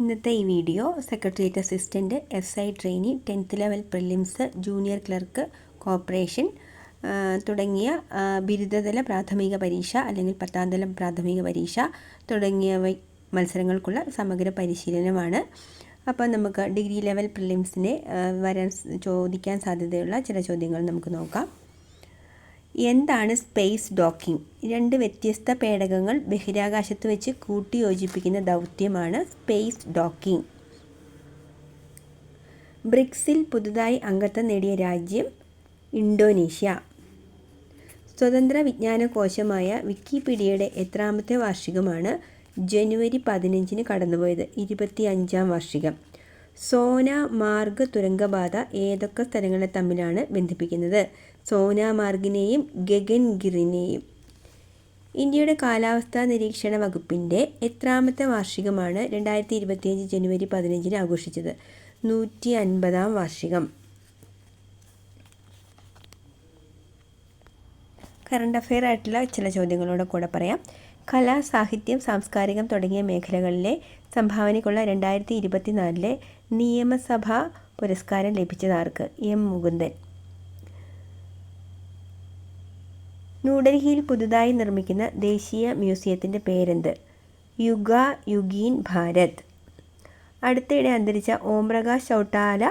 ഇന്നത്തെ ഈ video secretariat assistant, SI trainee, 10th level prelims, junior clerk, corporation തുടങ്ങിയ ബിരുദതല പ്രാഥമിക പരീക്ഷ അല്ലെങ്കിൽ 10ാം തലം പ്രാഥമിക പരീക്ഷ തുടങ്ങിയവ മത്സരങ്ങൾക്കുള്ള സമഗ്ര പരിശീലനമാണ്. അപ്പോൾ നമുക്ക് ഡിഗ്രി ലെവൽ പ്രിലിംസിനെ ചോദിക്കാൻ സാധ്യതയുള്ള ചില ചോദ്യങ്ങൾ നമുക്ക് നോക്കാം. എന്താണ് സ്പേസ് ഡോക്കിംഗ്? 2 വ്യത്യസ്ത പേടകങ്ങൾ ബഹിരാകാശത്ത് വെച്ച് കൂട്ടിയോജിപ്പിക്കുന്ന ദൗത്യമാണ് സ്പേസ് ഡോക്കിംഗ്. ബ്രിക്സിൽ പുതുതായി അംഗത്വം നേടിയ രാജ്യം ഇന്തോനേഷ്യ. സ്വതന്ത്ര വിജ്ഞാനകോശമായ വിക്കിപീഡിയയുടെ എത്രാമത്തെ വാർഷികമാണ് ജനുവരി 15 കടന്നുപോയത്? 25ാം വാർഷികം. സോനാമാർഗ് തുരങ്കപാത ഏതൊക്കെ സ്ഥലങ്ങളെ തമ്മിലാണ് ബന്ധിപ്പിക്കുന്നത്? സോനാമാർഗിനെയും ഗഗൻഗിറിനെയും. ഇന്ത്യയുടെ കാലാവസ്ഥാ നിരീക്ഷണ വകുപ്പിൻ്റെ എത്രാമത്തെ വാർഷികമാണ് 2025 ജനുവരി 15 ആഘോഷിച്ചത്? 150ാം വാർഷികം. കറണ്ട് അഫെയർ ആയിട്ടുള്ള ചില ചോദ്യങ്ങളോട് കൂടെ പറയാം. കല, സാഹിത്യം, സാംസ്കാരികം തുടങ്ങിയ മേഖലകളിലെ സംഭാവനയ്ക്കുള്ള 2024 നിയമസഭാ പുരസ്കാരം ലഭിച്ചതാർക്ക്? M. മുകുന്ദൻ. ന്യൂഡൽഹിയിൽ പുതുതായി നിർമ്മിക്കുന്ന ദേശീയ മ്യൂസിയത്തിൻ്റെ പേരെന്ത്? യുഗീൻ ഭാരത്. അടുത്തിടെ അന്തരിച്ച ഓം പ്രകാശ് ചൗട്ടാല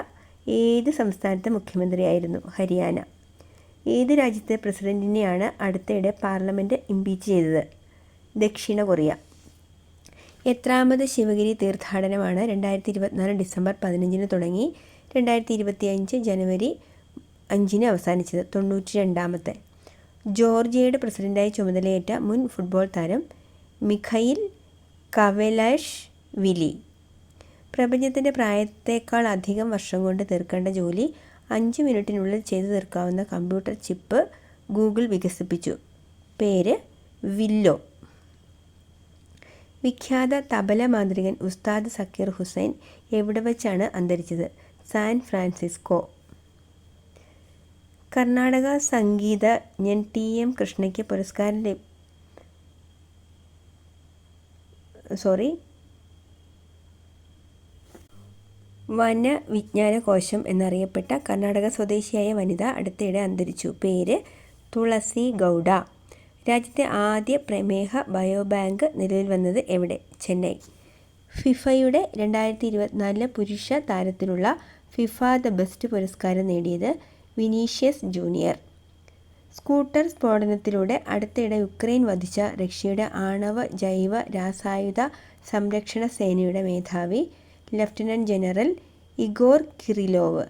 ഏത് സംസ്ഥാനത്തെ മുഖ്യമന്ത്രിയായിരുന്നു? ഹരിയാന. ഏത് രാജ്യത്തെ പ്രസിഡന്റിനെയാണ് അടുത്തിടെ പാർലമെൻറ്റ് ഇംപീച്ച് ചെയ്തത്? ദക്ഷിണ കൊറിയ. എത്രാമത് ശിവഗിരി തീർത്ഥാടനമാണ് 2024 ഡിസംബർ 15 തുടങ്ങി 2025 ജനുവരി 5 അവസാനിച്ചത്? 92ാമത്തെ. ജോർജിയയുടെ പ്രസിഡന്റായി ചുമതലയേറ്റ മുൻ ഫുട്ബോൾ താരം മിഖൈൽ കവലാഷ്വിലി. പ്രപഞ്ചത്തിൻ്റെ പ്രായത്തേക്കാൾ അധികം വർഷം കൊണ്ട് തീർക്കേണ്ട ജോലി 5 മിനിറ്റിനുള്ളിൽ ചെയ്തു തീർക്കാവുന്ന കമ്പ്യൂട്ടർ ചിപ്പ് ഗൂഗിൾ വികസിപ്പിച്ചു. പേര് വില്ലോ. വിഖ്യാത തബല മാന്ത്രികൻ ഉസ്താദ് സക്കീർ ഹുസൈൻ എവിടെ വച്ചാണ് അന്തരിച്ചത്? San Francisco. കർണാടക സംഗീതജ്ഞൻ TM കൃഷ്ണയ്ക്ക് വനവിജ്ഞാനകോശം എന്നറിയപ്പെട്ട കർണാടക സ്വദേശിയായ വനിത അടുത്തിടെ അന്തരിച്ചു. പേര് തുളസി ഗൗഡ. രാജ്യത്തെ ആദ്യ പ്രമേഹ ബയോബാങ്ക് നിലവിൽ വന്നത് എവിടെ? ചെന്നൈ. ഫിഫയുടെ 2024 പുരുഷ താരത്തിലുള്ള ഫിഫ ദ ബെസ്റ്റ് പുരസ്കാരം നേടിയത് വിനീഷ്യസ് ജൂനിയർ. സ്കൂട്ടർ സ്ഫോടനത്തിലൂടെ അടുത്തിടെ യുക്രൈൻ വധിച്ച റഷ്യയുടെ ആണവ ജൈവ രാസായുധ സംരക്ഷണ സേനയുടെ മേധാവി ലഫ്റ്റനന്റ് ജനറൽ ഇഗോർ കിറിലോവ്.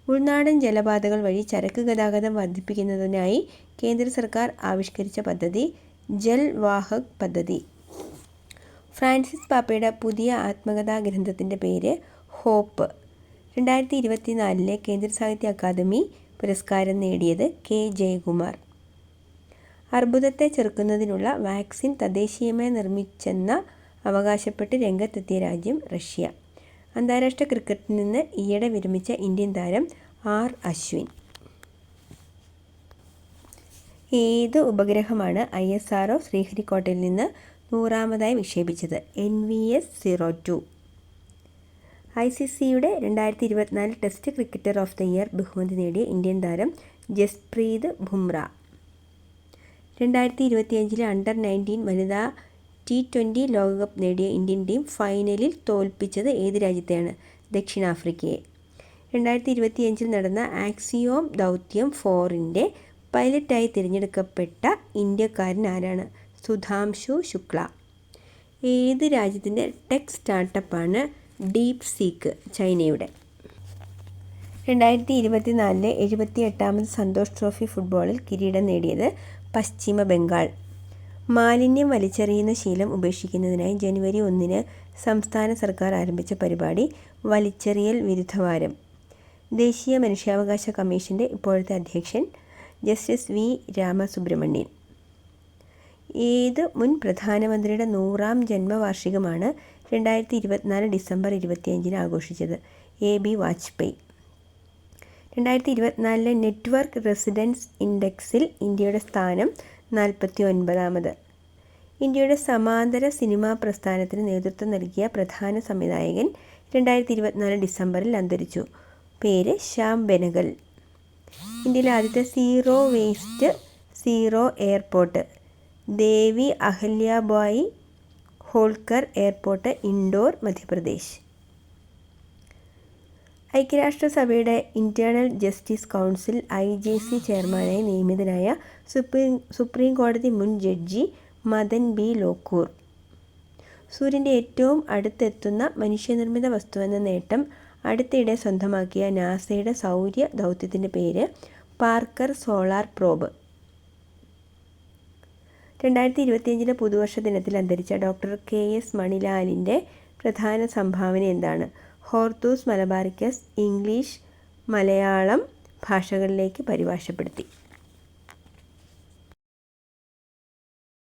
ഉൾനാടൻ ജലപാതകൾ വഴി ചരക്ക് ഗതാഗതം വർദ്ധിപ്പിക്കുന്നതിനായി കേന്ദ്ര സർക്കാർ ആവിഷ്കരിച്ച പദ്ധതി ജൽ വാഹക് പദ്ധതി. ഫ്രാൻസിസ് പാപ്പയുടെ പുതിയ ആത്മകഥാ ഗ്രന്ഥത്തിൻ്റെ പേര് ഹോപ്പ്. 2024 കേന്ദ്ര സാഹിത്യ അക്കാദമി പുരസ്കാരം നേടിയത് K. ജയകുമാർ. അർബുദത്തെ ചെറുക്കുന്നതിനുള്ള വാക്സിൻ തദ്ദേശീയമായി നിർമ്മിച്ചെന്ന അവകാശപ്പെട്ട് രംഗത്തെത്തിയ രാജ്യം റഷ്യ. അന്താരാഷ്ട്ര ക്രിക്കറ്റിൽ നിന്ന് ഈയിടെ വിരമിച്ച ഇന്ത്യൻ താരം R. അശ്വിൻ. ഏത് ഉപഗ്രഹമാണ് ISRO ശ്രീഹരിക്കോട്ടയിൽ നിന്ന് 100ാമതായി വിക്ഷേപിച്ചത്? NVS-02. ICCയുടെ 2024 test cricketer of the year ബഹുമതി നേടിയ ഇന്ത്യൻ താരം ജസ്പ്രീത് ബുംറ. 2025 അണ്ടർ 19 വനിതാ T20 ലോകകപ്പ് നേടിയ ഇന്ത്യൻ ടീം ഫൈനലിൽ തോൽപ്പിച്ചത് ഏത് രാജ്യത്തെയാണ്? ദക്ഷിണാഫ്രിക്കയെ. 2025 നടന്ന ആക്സിയോം ദൗത്യം 4ൻ്റെ പൈലറ്റായി തിരഞ്ഞെടുക്കപ്പെട്ട ഇന്ത്യക്കാരൻ ആരാണ്? സുധാംശു ശുക്ല. ഏത് രാജ്യത്തിൻ്റെ ടെക് സ്റ്റാർട്ടപ്പാണ് ഡീപ് സീക്ക്? ചൈനയുടെ. 2024 78ാമത് സന്തോഷ് ട്രോഫി ഫുട്ബോളിൽ കിരീടം നേടിയത് പശ്ചിമ ബംഗാൾ. മാലിന്യം വലിച്ചെറിയുന്ന ശീലം ഉപേക്ഷിക്കുന്നതിനായി ജനുവരി 1 സംസ്ഥാന സർക്കാർ ആരംഭിച്ച പരിപാടി വലിച്ചെറിയൽ വിരുദ്ധവാരം. ദേശീയ മനുഷ്യാവകാശ കമ്മീഷൻ്റെ ഇപ്പോഴത്തെ അധ്യക്ഷൻ ജസ്റ്റിസ് V. രാമസുബ്രഹ്മണ്യൻ. ഏത് മുൻ പ്രധാനമന്ത്രിയുടെ 100ാം ജന്മവാർഷികമാണ് 2024 ഡിസംബർ 25 ആഘോഷിച്ചത്? AB വാജ്പേയി. 2024 നെറ്റ്വർക്ക് റെസിഡൻസ് ഇൻഡെക്സിൽ ഇന്ത്യയുടെ സ്ഥാനം 49ാമത്. ഇന്ത്യയുടെ സമാന്തര സിനിമാ പ്രസ്ഥാനത്തിന് നേതൃത്വം നൽകിയ പ്രധാന സംവിധായകൻ 2024 ഡിസംബറിൽ അന്തരിച്ചു. പേര് ശ്യാം ബെനഗൽ. ഇന്ത്യയിലെ ആദ്യത്തെ സീറോ വേസ്റ്റ് സീറോ എയർപോർട്ട് ദേവി അഹല്യാബായി ഹോൾക്കർ എയർപോർട്ട്, ഇൻഡോർ, മധ്യപ്രദേശ്. ഐക്യരാഷ്ട്രസഭയുടെ ഇന്റേണൽ ജസ്റ്റിസ് കൗൺസിൽ IJC ചെയർമാനായി നിയമിതനായ സുപ്രീം കോടതി മുൻ ജഡ്ജി മദൻ ബി ലോക്കൂർ. സൂര്യൻ്റെ ഏറ്റവും അടുത്തെത്തുന്ന മനുഷ്യനിർമ്മിത വസ്തുവെന്ന നേട്ടം അടുത്തിടെ സ്വന്തമാക്കിയ നാസയുടെ സൗര ദൗത്യത്തിൻ്റെ പേര് പാർക്കർ സോളാർ പ്രോബ്. 2025 പുതുവർഷ ദിനത്തിൽ അന്തരിച്ച ഡോക്ടർ KS മണിലാലിൻ്റെ പ്രധാന സംഭാവന എന്താണ്? ഹോർത്തൂസ് മലബാറിക്കസ് ഇംഗ്ലീഷ്, മലയാളം ഭാഷകളിലേക്ക് പരിഭാഷപ്പെടുത്തി.